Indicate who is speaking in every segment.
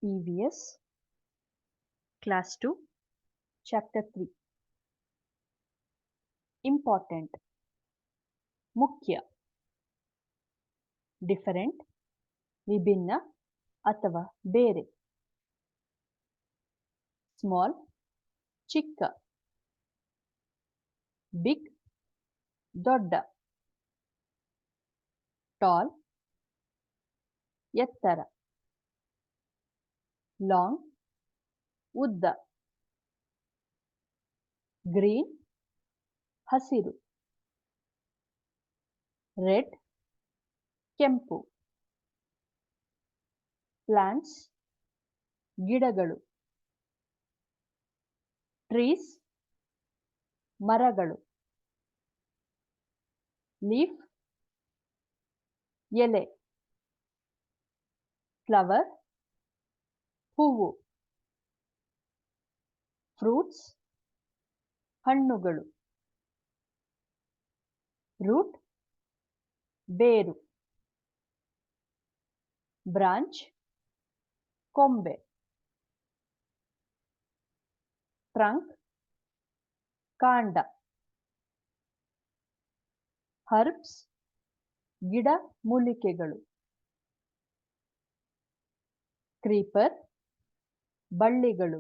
Speaker 1: EVS Class 2 Chapter 3 Important ಮುಖ್ಯ different ವಿಭಿನ್ನ ಅಥವಾ ಬೇರೆ ಸ್ಮಾಲ್ ಚಿಕ್ಕ ಬಿಗ್ ದೊಡ್ಡ ಟಾಲ್ ಎತ್ತರ ಲಾಂಗ್ ಉದ್ದ ಗ್ರೀನ್ ಹಸಿರು ರೆಡ್ ಕೆಂಪು ಪ್ಲಾಂಟ್ಸ್ ಗಿಡಗಳು ಟ್ರೀಸ್ ಮರಗಳು ಲೀಫ್ ಎಲೆ ಫ್ಲವರ್ ಹೂವು ಫ್ರೂಟ್ಸ್ ಹಣ್ಣುಗಳು ರೂಟ್ ಬೇರು ಬ್ರಾಂಚ್ ಕೊಂಬೆ ಟ್ರಂಕ್ ಕಾಂಡ ಹರ್ಬ್ಸ್ ಗಿಡ ಮೂಲಿಕೆಗಳು ಕ್ರೀಪರ್ ಬಳ್ಳಿಗಳು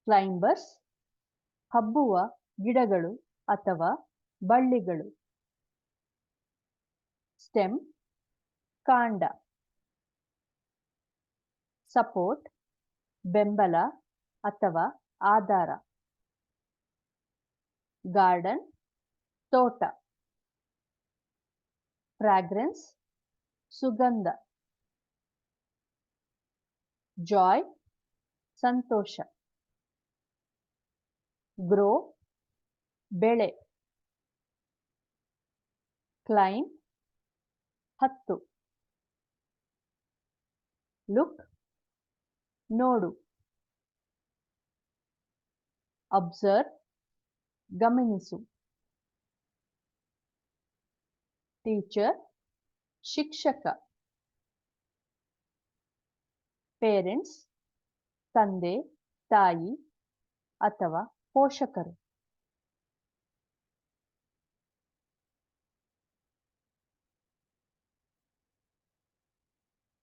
Speaker 1: ಕ್ಲೈಂಬರ್ಸ್ ಹಬ್ಬುವ ಗಿಡಗಳು ಅಥವಾ ಬಳ್ಳಿಗಳು ಸ್ಟೆಮ್ ಕಾಂಡ ಸಪೋರ್ಟ್ ಬೆಂಬಲ ಅಥವಾ ಆಧಾರ ಗಾರ್ಡನ್ ತೋಟ ಫ್ರಾಗ್ರೆನ್ಸ್ ಸುಗಂಧ ಜಾಯ್ ಸಂತೋಷ ಗ್ರೋ ಬೆಳೆ ಕ್ಲೈಮ್ ಹತ್ತು ಲುಕ್ ನೋಡು ಅಬ್ಸರ್ವ್ ಗಮನಿಸು ಟೀಚರ್ ಶಿಕ್ಷಕ ಪೇರೆಂಟ್ಸ್ ತಂದೆ ತಾಯಿ ಅಥವಾ ಪೋಷಕರು